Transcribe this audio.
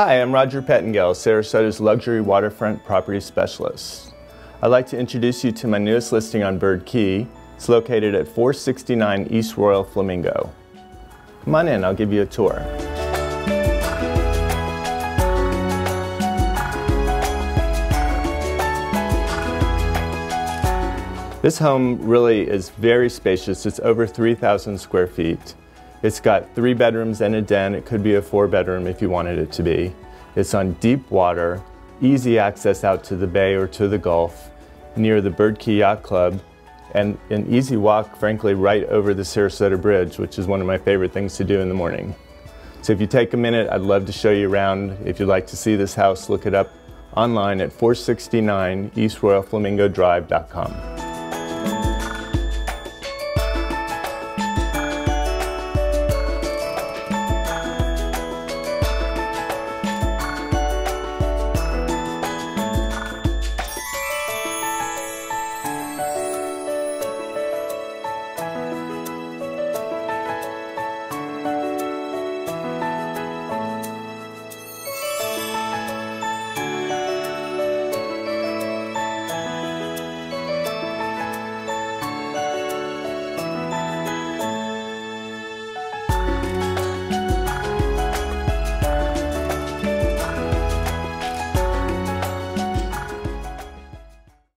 Hi, I'm Roger Pettingell, Sarasota's luxury waterfront property specialist. I'd like to introduce you to my newest listing on Bird Key. It's located at 469 East Royal Flamingo. Come on in, I'll give you a tour. This home really is very spacious. It's over 3,000 square feet. It's got 3 bedrooms and a den. It could be a 4-bedroom if you wanted it to be. It's on deep water, easy access out to the bay or to the Gulf, near the Bird Key Yacht Club, and an easy walk, frankly, right over the Sarasota Bridge, which is one of my favorite things to do in the morning. So if you take a minute, I'd love to show you around. If you'd like to see this house, look it up online at 469 EastRoyalFlamingoDrive.com.